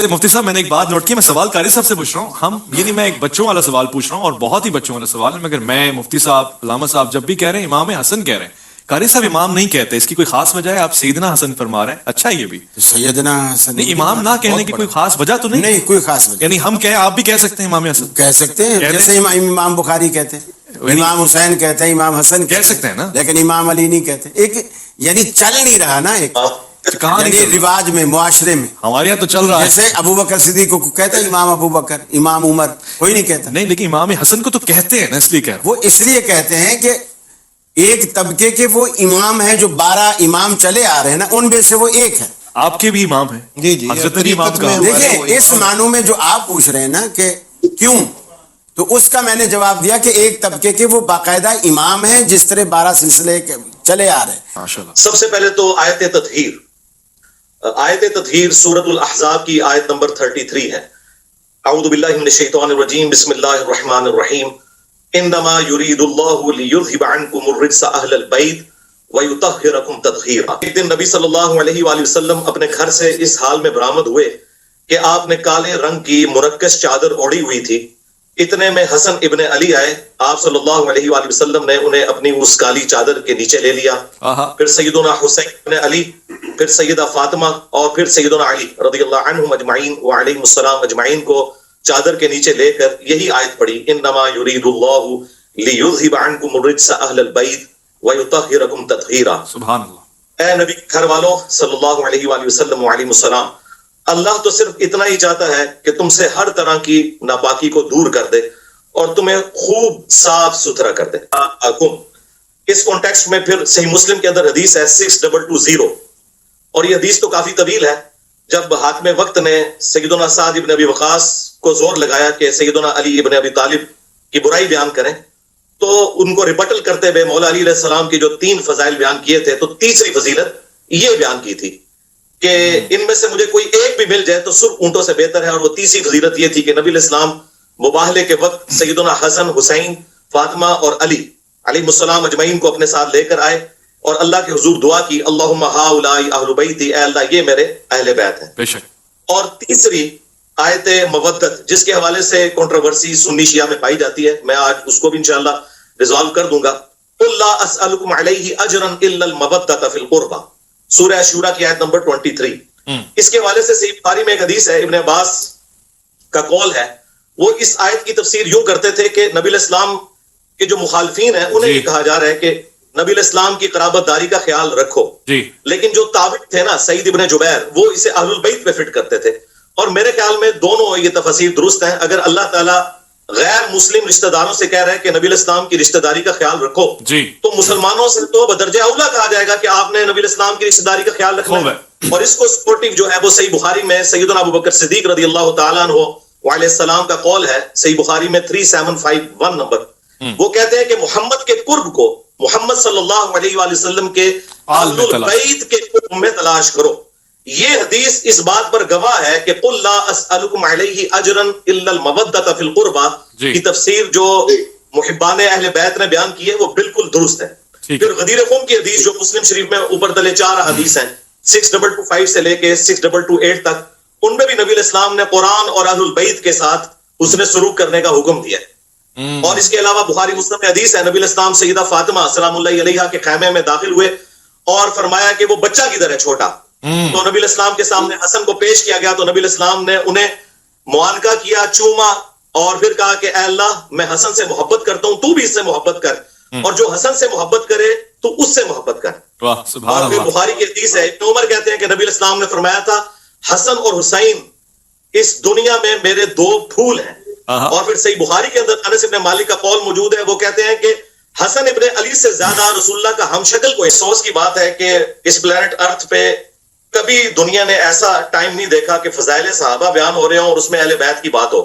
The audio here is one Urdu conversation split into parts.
مفتی صاحب میں نے ایک بات نوٹ کی, میں سوال قاری صاحب سے پوچھ رہا ہوں, ہم یعنی میں ایک بچوں والا سوال پوچھ رہا ہوں اور بہت ہی بچوں والا سوال ہے, مگر میں مفتی صاحب علامہ صاحب جب بھی کہہ رہے ہیں امام حسن کہہ رہے ہیں, قاری صاحب امام نہیں کہتے, اس کی کوئی خاص وجہ ہے؟ آپ سیدنا حسن فرما رہے ہیں, اچھا یہ بھی سیدنا حسن نہیں, امام نہ کہنے کی کوئی خاص وجہ تو نہیں؟ نہیں کوئی خاص وجہ, یعنی ہم کہیں آپ بھی کہہ سکتے ہیں امام حسن کہہ سکتے ہیں, جیسے امام بخاری کہتے ہیں, امام حسین کہتے ہیں, امام حسن کہہ سکتے ہیں نا, لیکن امام علی نہیں کہتے. ایک یعنی چل نہیں رہا نا, ایک کہاں یعنی رواج میں, معاشرے میں ہمارے یہاں تو چل رہا ہے. جیسے ابو بکر صدیق کو کہتے ہیں امام ابو بکر, امام عمر, کوئی نہیں کہتا. نہیں لیکن امام حسن کو تو کہتے ہیں نا, اس لیے کہہ رہا ہوں. وہ اس لیے کہتے ہیں کہ ایک طبقے کے وہ امام ہیں جو 12 امام چلے آ رہے ہیں نا, ان میں سے وہ ایک ہے. آپ کے بھی امام ہیں جی جی, حضرت علی امام کا. دیکھیں اس معنوں میں جو آپ پوچھ رہے ہیں نا کہ کیوں, تو اس کا میں نے جواب دیا کہ ایک طبقے کے وہ باقاعدہ امام ہیں, جس طرح 12 سلسلے چلے آ رہے ہیں. ماشاءاللہ. سب سے پہلے تو آیت تطہیر سورۃ الاحزاب کی آیت نمبر 33 ہے. اعوذ باللہ من الشیطان الرجیم, بسم اللہ الرحمن الرحیم, انما یرید اللہ لیذھب عنکم الرجس اہل البیت ویطہرکم تطہیرا. ایک دن نبی صلی اللہ علیہ وآلہ وسلم اپنے گھر سے اس حال میں برآمد ہوئے کہ آپ نے کالے رنگ کی مرکز چادر اوڑھی ہوئی تھی. اتنے میں حسن ابن علی آئے, آپ صلی اللہ علیہ وآلہ وسلم نے انہیں اپنی اس کالی چادر کے نیچے لے لیا. پھر سیدنا حسین ابن علی, پھر سیدہ فاطمہ, اور پھر سیدنا علی رضی اللہ عنہم اجمعین وعلیہم السلام اجمعین کو چادر کے نیچے لے کر یہی آیت پڑھی, انما یرید اللہ لیذھب عنکم الرجس اہل البیت ویطہرکم تطہیرا. سبحان اللہ. اے نبی گھر والوں صلی اللہ علیہ وآلہ وسلم وعلیہم السلام, اللہ تو صرف اتنا ہی چاہتا ہے کہ تم سے ہر طرح کی ناپاکی کو دور کر دے اور تمہیں خوب صاف ستھرا کر دے. اس کانٹیکسٹ میں پھر صحیح مسلم کے اندر حدیث ہے 6220, اور یہ حدیث تو کافی طویل ہے. جب حاکم وقت نے سیدنا سعد ابن ابی وقاص کو زور لگایا کہ سیدنا علی ابن ابی طالب کی برائی بیان کریں, تو ان کو ریبٹل کرتے ہوئے مولا علی علیہ السلام کی جو 3 فضائل بیان کیے تھے, تو تیسری فضیلت یہ بیان کی تھی کہ ان میں سے مجھے کوئی ایک بھی مل جائے تو سرخ اونٹوں سے بہتر ہے. اور وہ تیسری فضیلت یہ تھی کہ نبی علیہ السلام مباہلے کے وقت سیدنا حسن, حسین, فاطمہ اور علی علیہ السلام اجمعین کو اپنے ساتھ لے کر آئے اور اللہ کے حضور دعا کی, اللہم ہؤلاء اہل بیتی, اے اللہ یہ میرے اہل بیت ہیں. بے شک. اور تیسری آیت مودت, جس کے حوالے سے کنٹروورسی سنی شیعہ میں پائی جاتی ہے, میں آج اس کو بھی انشاءاللہ ریزالو کر دوں گا. قل لا اسألکم علیہ اجرا الا المودۃ فی القربى, سورہ شورا کی آیت نمبر 23. اس کے حوالے سے صحیح بخاری میں ایک حدیث ہے, ابن عباس کا قول ہے, وہ اس آیت کی تفسیر یوں کرتے تھے کہ نبی علیہ السلام کے جو مخالفین ہیں انہیں یہ کہا جا رہا ہے کہ نبی علیہ السلام کی قرابت داری کا خیال رکھو, لیکن جو تابع تھے نا سعید ابن جبیر, وہ اسے اہل البیت پہ فٹ کرتے تھے. اور میرے خیال میں دونوں یہ تفاسیر درست ہیں. اگر اللہ تعالیٰ غیر مسلم رشتہ داروں سے کہہ رہے ہیں کہ نبی علیہ السلام کی رشتہ داری کا خیال رکھو, تو مسلمانوں سے تو بدرجہ اولا کہا جائے گا کہ آپ نے نبی علیہ السلام کی رشتہ داری کا خیال رکھنا ہے. اور اس کو سپورٹنگ جو ہے وہ صحیح بخاری میں سیدنا ابو بکر صدیق رضی اللہ تعالیٰ عنہ وعلیہ السلام کا قول ہے, صحیح بخاری میں 3751 نمبر. وہ کہتے ہیں کہ محمد کے قرب کو محمد صلی اللہ علیہ وآلہ وسلم کے اہل البیت کے قرب میں تلاش کرو. یہ حدیث اس بات پر گواہ ہے کہ قل لا اسألکم علیہ اجرا الا المودۃ فی القربى کی تفسیر جو محبان اہل بیت نے بیان کی ہے وہ بالکل درست ہے. پھر غدیر خم کی حدیث جو مسلم شریف میں اوپر تلے 4 حدیث ہیں 6225 سے لے کے 6228 تک, ان میں بھی نبی علیہ السلام نے قرآن اور اہل البیت کے ساتھ حسن سلوک کرنے کا حکم دیا ہے. اور اس کے علاوہ بخاری مسلم میں حدیث ہے, نبی علیہ السلام سیدہ فاطمہ سلام اللہ علیہا کے خیمے میں داخل ہوئے اور فرمایا کہ وہ بچہ کدھر ہے چھوٹا. تو نبی علیہ السلام کے سامنے حسن کو پیش کیا گیا, تو نبی علیہ السلام نے انہیں معانقہ کیا, چوما, اور پھر کہا کہ اے اللہ میں حسن سے محبت کرتا ہوں, تو بھی اس سے محبت کر, اور جو حسن سے محبت کرے تو اس سے محبت کر. اور پھر بخاری کی حدیث ہے, ابن عمر کہتے ہیں کہ نبی علیہ السلام نے فرمایا تھا حسن اور حسین اس دنیا میں میرے 2 پھول ہیں. اور پھر صحیح بخاری کے اندر انس ابن مالک کا قول موجود ہے, وہ کہتے ہیں کہ حسن ابن علی سے زیادہ رسول اللہ کا ہم شکل کو افسوس کی بات ہے کہ اس پلانٹ ارتھ پہ کبھی دنیا نے ایسا ٹائم نہیں دیکھا کہ فضائل صحابہ بیان ہو رہے ہوں اور اس میں اہل بیت کی بات ہو.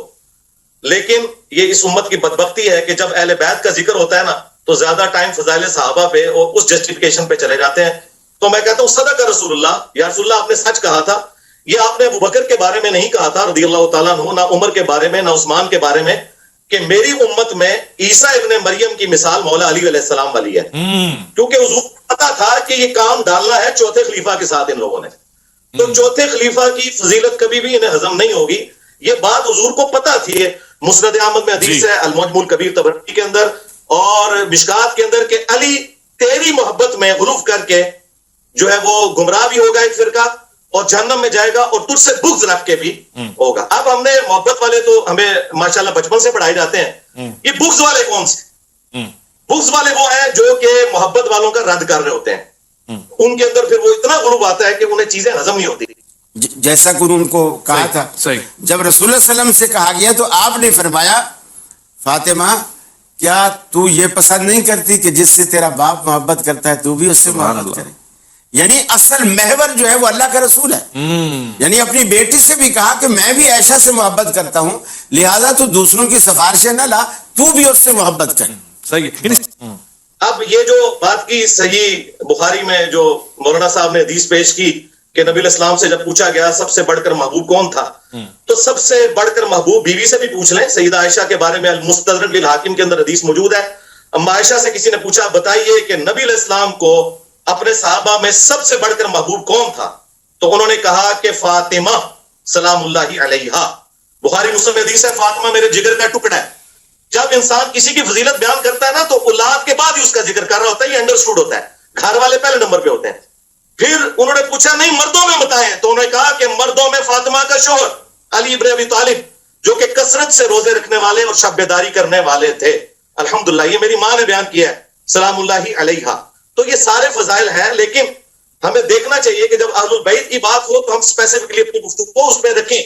لیکن یہ اس امت کی بدبختی ہے کہ جب اہل بیت کا ذکر ہوتا ہے نا تو زیادہ ٹائم فضائل صحابہ پہ اور اس جسٹیفیکیشن پہ چلے جاتے ہیں. تو میں کہتا ہوں صدق رسول اللہ, یا رسول اللہ آپ نے سچ کہا تھا. یہ آپ نے ابو بکر کے بارے میں نہیں کہا تھا رضی اللہ تعالیٰ عنہ, نہ عمر کے بارے میں, نہ عثمان کے بارے میں, کہ میری امت میں عیسیٰ ابن مریم کی مثال مولا علی علیہ السلام والی ہے. کیونکہ حضور کو پتا تھا کہ یہ کام ڈالنا ہے چوتھے خلیفہ کے ساتھ ان لوگوں نے. تو چوتھے خلیفہ کی فضیلت کبھی بھی انہیں ہضم نہیں ہوگی. یہ بات حضور کو پتا تھی. مسند احمد میں حدیث ہے المعجم الکبیر طبرانی کے اندر اور مشکات کے اندر کہ علی تیری محبت میں غلو کر کے جو ہے وہ گمراہ بھی ہوگا ایک فرقہ اور جہنم میں جائے گا اور تجھ سے بغض رکھ کے بھی ہوگا. اب ہم نے محبت والے تو ہمیں ماشاءاللہ بچپن سے پڑھائے جاتے ہیں. یہ بغض والے کون سے؟ بغض والے وہ ہیں جو کہ محبت والوں کا رد کر رہے ہوتے ہیں. ان کے اندر پھر وہ اتنا غلو آتا ہے کہ انہیں چیزیں ہضم نہیں ہوتی. جیسا کہ ان کو کہا تھا صحیح. جب رسول اللہ علیہ وسلم سے کہا گیا تو آپ نے فرمایا فاطمہ کیا تو یہ پسند نہیں کرتی کہ جس سے تیرا باپ محبت کرتا ہے تو بھی اس سے محبت کرے. یعنی اصل محور جو ہے وہ اللہ کا رسول ہے. یعنی اپنی بیٹی سے بھی کہا کہ میں بھی عائشہ سے محبت کرتا ہوں لہذا تو دوسروں کی سفارشیں نہ لا تو بھی اس سے محبت کر. صحیح. اب یہ جو بات کی صحیح بخاری میں جو مولانا صاحب نے حدیث پیش کی کہ نبی علیہ السلام سے جب پوچھا گیا سب سے بڑھ کر محبوب کون تھا تو سب سے بڑھ کر محبوب بیوی سے بھی پوچھ لیں. سیدہ عائشہ کے بارے میں المستدرک للحاکم کے اندر حدیث موجود ہے. اما عائشہ سے کسی نے پوچھا بتائیے کہ نبی علیہ السلام کو اپنے صحابہ میں سب سے بڑھ کر محبوب کون تھا تو انہوں نے کہا کہ فاطمہ سلام اللہ علیہا. بخاری مسلم حدیث ہے فاطمہ میرے جگر کا ٹکڑا ہے. جب انسان کسی کی فضیلت بیان کرتا ہے نا تو اولاد کے بعد ہی اس کا ذکر کر رہا ہوتا ہے. یہ انڈرسٹوڈ ہوتا ہے. گھر والے پہلے نمبر پہ ہوتے ہیں. پھر انہوں نے پوچھا نہیں مردوں میں بتائیں تو انہوں نے کہا کہ مردوں میں فاطمہ کا شوہر علی ابن ابی طالب جو کہ کثرت سے روزے رکھنے والے اور شب بیداری کرنے والے تھے. الحمدللہ یہ میری ماں نے بیان کیا ہے سلام اللہ علیہا. تو یہ سارے فضائل ہیں لیکن ہمیں دیکھنا چاہیے کہ جب اہل البیت کی بات ہو تو ہم اسپیسیفکلی اپنی گفتگو کو اس پہ رکھیں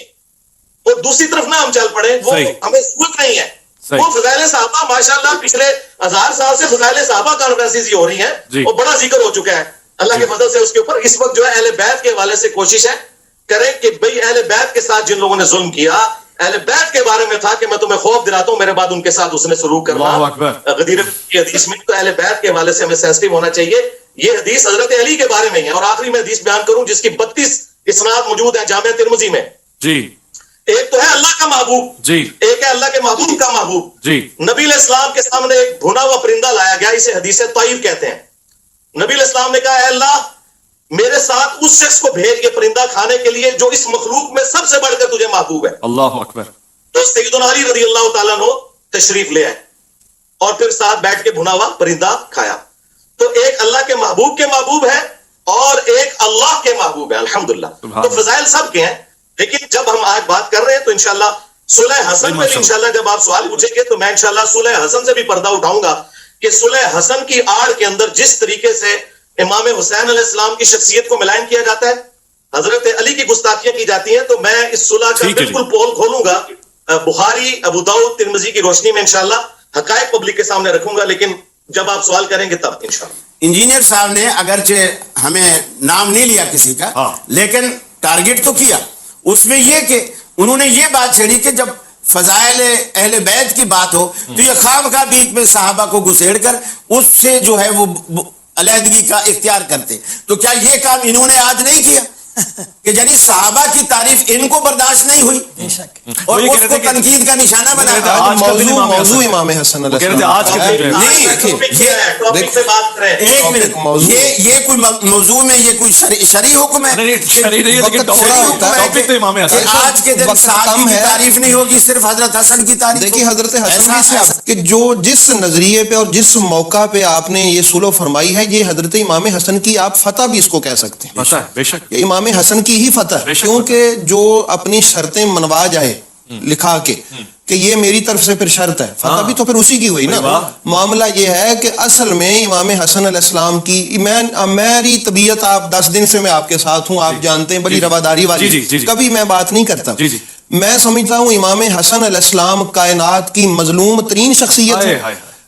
اور دوسری طرف نہ ہم چل پڑیں. وہ ہمیں ضرورت نہیں ہے. وہ فضائل صحابہ ماشاءاللہ پچھلے 1000 سال سے فضائل صحابہ کانفرنسز ہو رہی ہیں اور بڑا ذکر ہو چکا ہے اللہ کے فضل سے اس کے اوپر. اس وقت جو ہے اہل بیت کے حوالے سے کوشش ہے کریں کہ بھئی اہل بیت کے ساتھ جن لوگوں نے ظلم کیا اہل بیت کے بارے میں تھا کہ میں تمہیں خوف دلاتا ہوں میرے بعد ان کے ساتھ اس نے سلوک کرنا غدیر کی حدیث میں. تو اہل بیت کے حوالے سے ہمیں سینسٹیو ہونا چاہیے. یہ حدیث حضرت علی کے بارے میں ہے اور آخری میں حدیث بیان کروں جس کی 32 اسناد موجود ہیں جامع ترمذی میں. جی ایک تو ہے اللہ کا محبوب جی ایک ہے اللہ کے محبوب کا محبوب. جی نبی علیہ السلام کے سامنے ایک بھنا ہوا پرندہ لایا گیا اسے حدیث طائر کہتے ہیں. نبی علیہ السلام نے کہا اے اللہ میرے ساتھ اس شخص کو بھیج یہ پرندہ کھانے کے لیے جو اس مخلوق میں سب سے بڑھ کر تجھے محبوب ہے. اللہ اکبر. تو سیدنا علی رضی اللہ تعالیٰ عنہ تشریف لے آئے اور پھر ساتھ بیٹھ کے بھنا ہوا پرندہ کھایا. تو ایک اللہ کے محبوب ہے اور ایک اللہ کے محبوب ہے. الحمدللہ. تو فضائل سب کے ہیں لیکن جب ہم آج بات کر رہے ہیں تو انشاءاللہ صلح حسن میں بھی انشاءاللہ جب آپ سوال پوچھیں گے تو میں انشاءاللہ صلح حسن سے بھی پردہ اٹھاؤں گا کہ صلح حسن کی آڑ کے اندر جس طریقے سے امام حسین علیہ السلام کی شخصیت کو ملائن کیا جاتا ہے حضرت علی کی گستاخیاں کی جاتی ہیں تو میں اس صلح کا بالکل پول کھولوں گا بخاری ابو داؤد ترمذی کی روشنی میں انشاءاللہ حقائق پبلک کے سامنے رکھوں گا لیکن جب آپ سوال کریں گے تب انشاءاللہ. انجینئر صاحب نے اگرچہ ہمیں نام نہیں لیا کسی کا لیکن ٹارگٹ تو کیا. اس میں یہ کہ انہوں نے یہ بات چھیڑی کہ جب فضائل اہل بیت کی بات ہو تو یہ خواہ بیچ میں صحابہ کو گھسیڑ کر اس سے جو ہے وہ علیحدگی کا اختیار کرتے. تو کیا یہ کام انہوں نے آج نہیں کیا کہ یعنی صحابہ کی تعریف ان کو برداشت نہیں ہوئی اور اس کو تنقید کا نشانہ بنا موضوع امام حسن علیہ السلام. یہ کوئی موضوع میں یہ کوئی شرعی حکم ہے آج کے دن صحابہ کی تعریف نہیں ہوگی صرف حضرت حسن کی تعریف. دیکھیے حضرت حسن کہ جو جس نظریے پہ اور جس موقع پہ آپ نے یہ سلو فرمائی ہے یہ حضرت امام حسن کی آپ فتح بھی اس کو کہہ سکتے ہیں. بے شک یہ امام حسن کی ہی فتح کیونکہ جو اپنی شرطیں منوا جائے لکھا کے کہ یہ میری طرف سے پھر شرط ہے فتح بھی تو پھر اسی کی ہوئی نا. معاملہ یہ ہے کہ اصل میں امام حسن علیہ السلام کی میری طبیعت آپ 10 دن سے میں آپ کے ساتھ ہوں آپ جانتے ہیں بڑی رواداری والی کبھی میں بات نہیں کرتا. میں سمجھتا ہوں امام حسن علیہ السلام کائنات کی مظلوم ترین شخصیت ہے.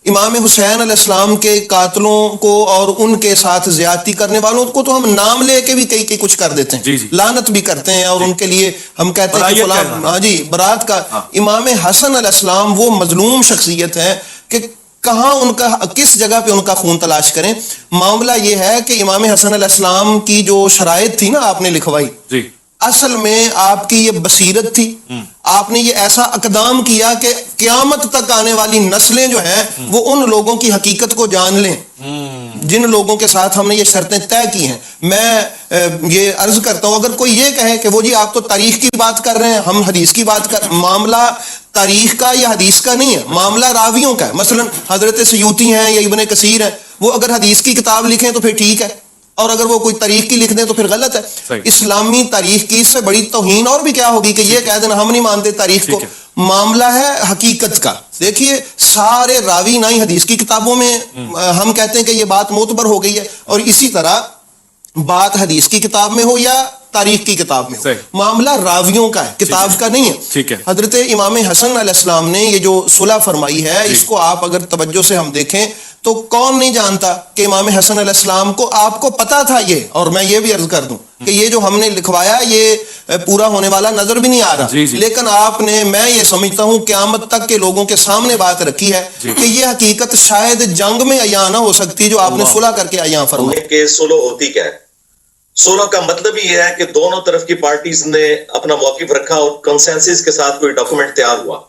امام حسین علیہ السلام کے قاتلوں کو اور ان کے ساتھ زیادتی کرنے والوں کو تو ہم نام لے کے بھی کئی کچھ کر دیتے ہیں لعنت بھی کرتے ہیں اور ان کے لیے ہم کہتے ہیں ہاں جی برات کا. امام حسن علیہ السلام وہ مظلوم شخصیت ہے کہ کہاں ان کا کس جگہ پہ ان کا خون تلاش کریں. معاملہ یہ ہے کہ امام حسن علیہ السلام کی جو شرائط تھی نا آپ نے لکھوائی اصل میں آپ کی یہ بصیرت تھی, آپ نے یہ ایسا اقدام کیا کہ قیامت تک آنے والی نسلیں جو ہیں وہ ان لوگوں کی حقیقت کو جان لیں جن لوگوں کے ساتھ ہم نے یہ شرطیں طے کی ہیں. میں یہ عرض کرتا ہوں, اگر کوئی یہ کہے کہ وہ جی آپ تو تاریخ کی بات کر رہے ہیں, ہم حدیث کی بات کر رہے ہیں, معاملہ تاریخ کا یا حدیث کا نہیں ہے, معاملہ راویوں کا ہے. مثلا حضرت سیوطی ہیں یا ابن کثیر ہیں, وہ اگر حدیث کی کتاب لکھیں تو پھر ٹھیک ہے, اور اگر وہ کوئی تاریخ کی لکھ دیں تو پھر غلط ہے. اسلامی تاریخ کی اس سے بڑی توہین اور بھی کیا ہوگی کہ یہ کہہ دینا ہم نہیں مانتے تاریخ کو. معاملہ ہے حقیقت کا. دیکھیے سارے راوی نہ ہی حدیث کی کتابوں میں ہم کہتے ہیں کہ یہ بات معتبر ہو گئی ہے, اور اسی طرح بات حدیث کی کتاب میں ہو یا تاریخ کی کتاب میں ہو, معاملہ راویوں کا ہے, کتاب کا نہیں ہے. حضرت امام حسن علیہ السلام نے یہ جو صلح فرمائی ہے, اس کو آپ اگر توجہ سے ہم دیکھیں تو کون نہیں جانتا کہ امام حسن علیہ السلام کو, آپ کو پتا تھا یہ, اور میں یہ بھی عرض کر دوں کہ یہ جو ہم نے لکھوایا یہ پورا ہونے والا نظر بھی نہیں آ رہا, لیکن آپ نے, میں یہ سمجھتا ہوں قیامت تک کے لوگوں کے سامنے بات رکھی ہے کہ یہ حقیقت شاید جنگ میں عیاں نہ ہو سکتی جو آپ نے صلح کر کے عیاں فرمائی. کہ صلح ہوتی کیا ہے؟ صلح کا مطلب یہ ہے کہ دونوں طرف کی پارٹیز نے اپنا موقف رکھا اور کنسنسس کے ساتھ کوئی ڈاکومنٹ تیار ہوا.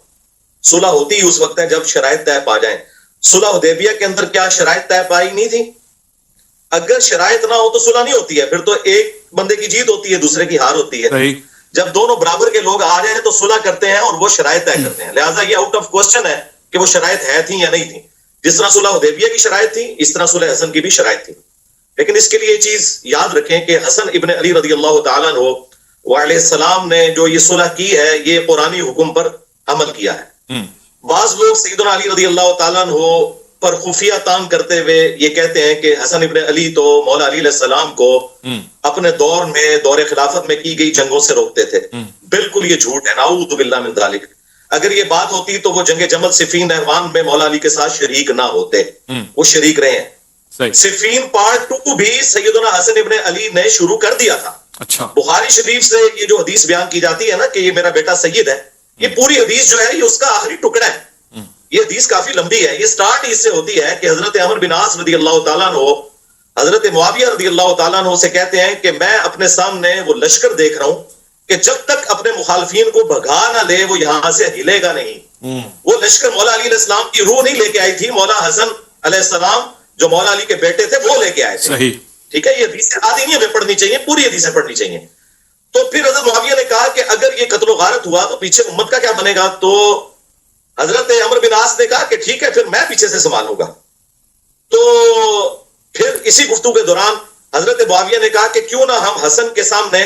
صلح ہوتی ہی اس وقت ہے جب شرائط طے پا جائیں. صلح حدیبیہ کے اندر کیا شرائط طے پائی نہیں تھی؟ اگر شرائط نہ ہو تو صلح نہیں ہوتی ہے, پھر تو ایک بندے کی جیت ہوتی ہے دوسرے کی ہار ہوتی ہے. جب دونوں برابر کے لوگ آ جائیں تو صلح کرتے ہیں اور وہ شرائط طے کرتے ہیں. لہٰذا یہ آؤٹ آف کوسچن ہے کہ وہ شرائط ہے تھی یا نہیں تھی. جس طرح صلح حدیبیہ کی شرائط تھی اس طرح صلح حسن کی بھی شرائط تھی. لیکن اس کے لیے یہ چیز یاد رکھیں کہ حسن ابن علی رضی اللہ تعالیٰ عنہ علیہ السلام نے جو یہ صلح کی ہے یہ قرآنی حکم پر عمل کیا ہے. بعض لوگ سیدنا علی رضی اللہ تعالیٰ عنہ پر خفیہ تان کرتے ہوئے یہ کہتے ہیں کہ حسن ابن علی تو مولا علی علیہ السلام کو اپنے دور میں, دور خلافت میں کی گئی جنگوں سے روکتے تھے. بالکل یہ جھوٹ ہے, نعوذ باللہ من ذالک. اگر یہ بات ہوتی تو وہ جنگ جمل صفین نہروان میں مولا علی کے ساتھ شریک نہ ہوتے, وہ شریک رہے ہیں. صفین پارٹ 2 بھی سیدنا حسن ابن علی نے شروع کر دیا تھا. بخاری شریف سے یہ جو حدیث بیان کی جاتی ہے نا کہ یہ میرا بیٹا سید ہے, یہ پوری حدیث جو ہے یہ اس کا آخری ٹکڑا ہے. یہ حدیث کافی لمبی ہے. یہ سٹارٹ اس سے ہوتی ہے کہ حضرت عمر بن عاص رضی اللہ تعالیٰ عنہ حضرت معاویہ رضی اللہ تعالیٰ عنہ سے کہتے ہیں کہ میں اپنے سامنے وہ لشکر دیکھ رہا ہوں کہ جب تک اپنے مخالفین کو بھگا نہ لے وہ یہاں سے ہلے گا نہیں. وہ لشکر مولا علی علیہ السلام کی روح نہیں لے کے آئی تھی, مولا حسن علیہ السلام جو مولا علی کے بیٹے تھے وہ لے کے آئے تھے. ٹھیک ہے, یہ حدیثیں آدھی نہیں ہمیں پڑھنی چاہیے, پوری حدیثیں پڑھنی چاہیے. تو پھر حضرت معاویہ نے کہا کہ اگر یہ قتل و غارت ہوا تو پیچھے امت کا کیا بنے گا؟ تو حضرت عمر بن عاص نے کہا کہ ٹھیک ہے پھر میں پیچھے سے سنبھالوں گا. تو پھر اسی گفتگو کے دوران حضرت معاویہ نے کہا کہ کیوں نہ ہم حسن کے سامنے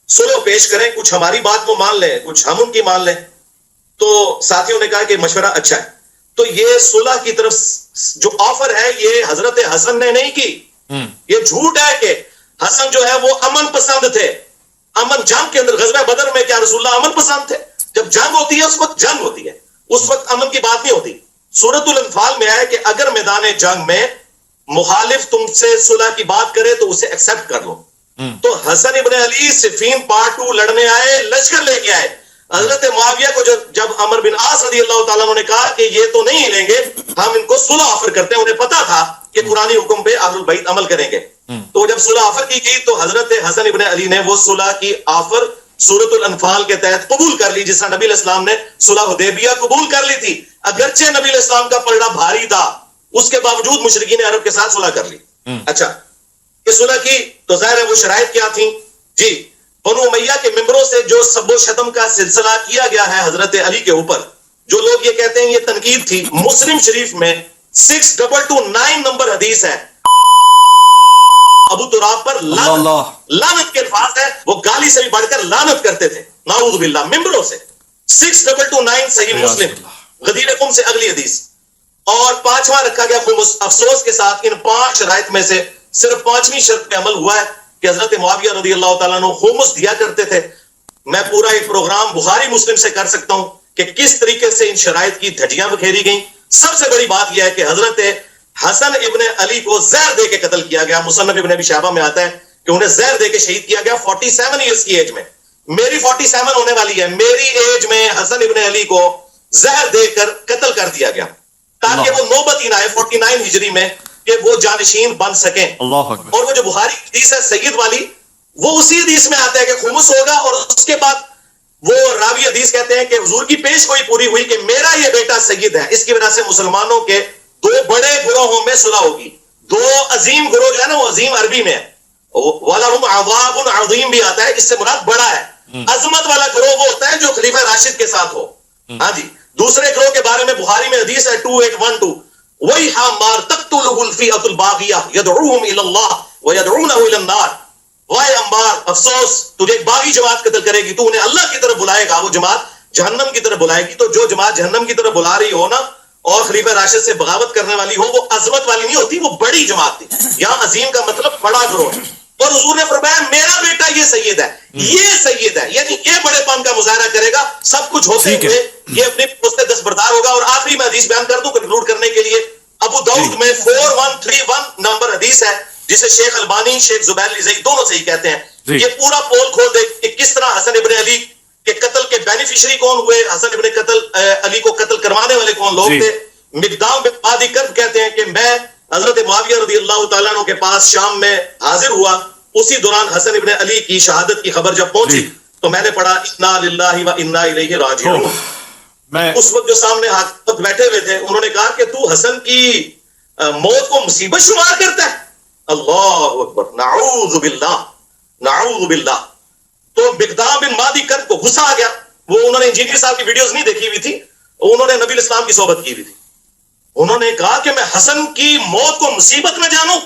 صلح پیش کریں, کچھ ہماری بات وہ مان لیں کچھ ہم ان کی مان لیں. تو ساتھیوں نے کہا کہ مشورہ اچھا ہے. تو یہ صلح کی طرف جو آفر ہے یہ حضرت حسن نے نہیں کی. یہ جھوٹ ہے کہ حسن جو ہے وہ امن پسند تھے. امن جنگ کے اندر غزوہ بدر میں کیا رسول اللہ امن پسند تھے؟ جب جنگ ہوتی ہے اس وقت جنگ ہوتی ہے, اس وقت امن کی بات نہیں ہوتی. سورۃ الانفال میں ہے کہ اگر میدان جنگ میں مخالف تم سے صلح کی بات کرے تو اسے ایکسپٹ کر لو. تو حسن ابن علی صفین پارٹ 2 لڑنے آئے, لشکر لے کے آئے. حضرت معاویہ کو جب عمر بن عاص رضی اللہ تعالیٰ عنہ نے کہا کہ یہ تو نہیں لیں گے, ہم ان کو صلح آفر کرتے ہیں, انہیں پتا تھا کہ قرآنی حکم پہ اہل البیت عمل کریں گے. تو جب صلح آفر کی گئی تو حضرت حسن ابن علی نے وہ صلح کی آفر سورۃ الانفال کے تحت قبول کر لی, جس طرح نبی علیہ السلام نے صلح حدیبیہ قبول کر لی تھی. اگرچہ نبی علیہ السلام کا پلڑا بھاری تھا اس کے باوجود مشرکین عرب کے ساتھ صلح کر لی. اچھا, یہ صلح کی تو ظاہر ہے وہ شرائط کیا تھیں؟ جی, بنو امیہ کے ممبروں سے جو سب و شتم کا سلسلہ کیا گیا ہے حضرت علی کے اوپر, جو لوگ یہ کہتے ہیں یہ تنقید تھی. مسلم شریف میں 6229 نمبر حدیث ہے, ابو تراب پر لعنت کے الفاظ ہے, وہ گالی سے بھی بڑھ کر لعنت کرتے تھے نعوذ باللہ ممبروں سے. 6229 صحیح مسلم غدیر قم سے اگلی حدیث. اور 5واں رکھا گیا خمس. افسوس کے ساتھ ان 5 شرائط میں سے صرف 5ویں شرط پہ عمل ہوا ہے کہ حضرت معاویہ رضی اللہ تعالیٰ عنہ خمس دیا کرتے تھے. میں پورا ایک پروگرام بخاری مسلم سے کر سکتا ہوں کہ کس طریقے سے ان شرائط کی دھجیاں بکھیری گئیں. سب سے بڑی بات یہ ہے کہ حضرت حسن ابن علی کو زہر دے کے قتل کیا گیا. مصنف ابن ابی شیبہ میں آتا ہے کہ انہیں زہر دے کے شہید کیا گیا 47 ایئرز کی ایج میں. میری 47 ہونے والی ہے, میری ایج میں حسن ابن علی کو زہر دے کر قتل کر دیا گیا تاکہ وہ نوبت ہی نہ آئے 49 ہجری میں کہ وہ جانشین بن سکیں. اور وہ جو بخاری حدیث ہے سید والی, وہ اسی حدیث میں آتا ہے کہ خمس ہوگا، اور اس کے بعد وہ راوی حدیث کہتے ہیں کہ حضور کی پیش گوئی پوری ہوئی کہ میرا یہ بیٹا سید ہے، اس کی وجہ سے مسلمانوں کے دو بڑے گروہوں میں صلح ہوگی. دو عظیم گروہ جو ہے نا، وہ عظیم عربی میں ہے، وَلَهُمْ عَذَابٌ عَظِيمٌ بھی آتا ہے، اس سے مراد بڑا ہے. عظمت والا گروہ وہ ہوتا ہے جو خلیفہ راشد کے ساتھ ہو. ہاں جی. دوسرے گروہ کے بارے میں بخاری میں حدیث ہے 2812، وَيْحَ مَارْ تَقْتُلُهُ الْفِئَةُ الْبَاغِيَةُ يَدْعُوهُمْ إِلَى اللَّهِ وَيَدْعُونَهُ إِلَى النَّارِ. وائے عمار، افسوس، تجھے ایک باغی جماعت قتل کرے گی، تو انہیں اللہ کی طرف بلائے گا، وہ جماعت جہنم کی طرف بلائے گی. تو جو جماعت جہنم کی طرف بلا رہی ہو نا، اور خلیفہ راشد سے بغاوت کرنے والی ہو، وہ عظمت والی نہیں ہوتی، وہ بڑی جماعت تھی. یہاں عظیم کا مطلب بڑا گروہ ہے. اور حضور نے فرمایا میرا بیٹا یہ سید ہے، یہ سید ہے، یعنی یہ بڑے پن کا مظاہرہ کرے گا. سب کچھ ہوتے ہوئے یہ اپنے پوست دستبردار ہوگا. اور آخری میں حدیث بیان کر دوں کنکلوڈ کرنے کے لیے. ابو داؤد میں 4131 نمبر حدیث ہے، جسے شیخ البانی، شیخ زبیر الزئی دونوں صحیح کہتے ہیں. یہ پورا پول کھول دے کہ کس طرح حسن ابن علی کے قتل کے بینیفیشری کون ہوئے، حسن ابن علی کو قتل کروانے والے کون لوگ تھے. مقدام بن مادی کرب کہتے ہیں کہ میں حضرت معاویہ رضی اللہ تعالیٰ عنہ کے پاس شام میں حاضر ہوا. اسی دوران حسن ابن علی کی شہادت کی خبر جب پہنچی تو میں نے پڑھا انا للہ و انا الیہ راجعون. اس وقت جو سامنے حاکم بیٹھے ہوئے تھے انہوں نے کہا کہ تو حسن کی موت کو مصیبت شمار کرتا ہے. اللہ اکبر، نعوذ باللہ، نعوذ باللہ. تو مقدام بن مادی کرب کو غصہ آ گیا. وہ انہوں نے انجینئر صاحب کی ویڈیوز نہیں دیکھی ہوئی تھی، انہوں نے نبی اسلام کی صحبت کی ہوئی تھی. انہوں نے کہا کہ میں حسن کی موت کو مصیبت میں جانوں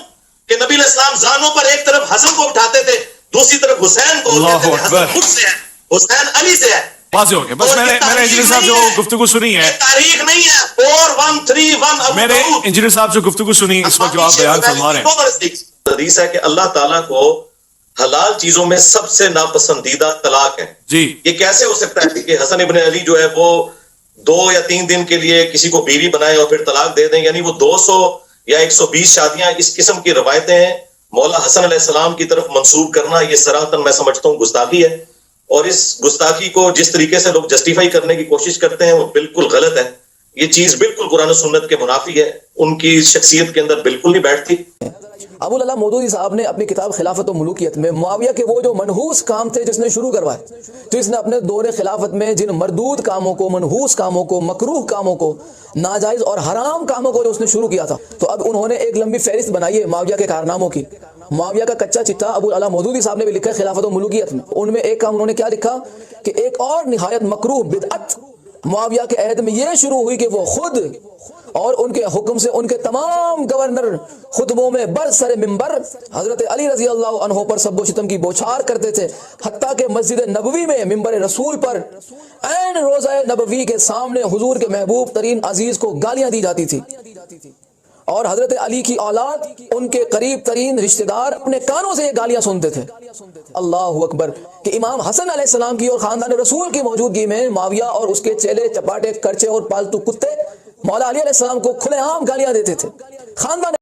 کہ نبی علیہ السلام زانوں پر ایک طرف حسن کو اٹھاتے تھے، دوسری طرف حسین کو. حسن خود سے ہے، حسین علی سے ہے. واضح ہو گیا. بس میں نے انجینئر صاحب جو گفتگو سنی ہے، تاریخ نہیں ہے. 4131 میں نے انجینئر صاحب جو گفتگو سنی اس وقت جو آپ بیان فرما رہے ہیں، حدیث ہے کہ اللہ تعالیٰ کو حلال چیزوں میں سب سے ناپسندیدہ طلاق ہے. جی یہ کیسے ہو سکتا ہے کہ حسن ابن علی جو ہے وہ 2 یا 3 دن کے لیے کسی کو بیوی بنائے اور پھر طلاق دے دیں؟ یعنی وہ 200 یا 120 شادیاں، اس قسم کی روایتیں ہیں مولا حسن علیہ السلام کی طرف منسوب کرنا، یہ صراحتاً میں سمجھتا ہوں گستاخی ہے. اور اس گستاخی کو جس طریقے سے لوگ جسٹیفائی کرنے کی کوشش کرتے ہیں وہ بالکل غلط ہے. یہ چیز بالکل قرآن و سنت کے منافی ہے، ان کی شخصیت کے اندر بالکل نہیں بیٹھتی. ابو العلا مودودی صاحب نے اپنی کتاب خلافت و ملوکیت میں معاویہ کے وہ جو منحوس کام تھے جس نے شروع کروائے، جس نے اپنے دور خلافت میں جن مردود کاموں کو، منحوس کاموں کو، مکروہ کاموں کو، ناجائز اور حرام کاموں کو جو اس نے شروع کیا تھا، تو اب انہوں نے ایک لمبی فہرست بنائی ہے معاویہ کے کارناموں کی. معاویہ کا کچا چٹا ابو العلا مودودی صاحب نے بھی لکھا ہے خلافت و ملوکیت میں. ان میں ایک کام انہوں نے کیا لکھا کہ ایک اور نہایت مکروہ بدعت معاویہ کے عہد میں یہ شروع ہوئی کہ وہ خود اور ان کے حکم سے ان کے تمام گورنر خطبوں میں برسر منبر حضرت علی رضی اللہ عنہ پر سب و شتم کی بوچھار کرتے تھے، حتیٰ کہ مسجد نبوی میں منبر رسول پر عین روزہ نبوی کے سامنے حضور کے محبوب ترین عزیز کو گالیاں دی جاتی تھی. اور حضرت علی کی اولاد، ان کے قریب ترین رشتہ دار اپنے کانوں سے یہ گالیاں سنتے تھے. اللہ اکبر. کہ امام حسن علیہ السلام کی اور خاندان رسول کی موجودگی میں معاویہ اور اس کے چیلے چپاٹے کرچے اور پالتو کتے مولا علی علیہ السلام کو کھلے عام گالیاں دیتے تھے. خاندان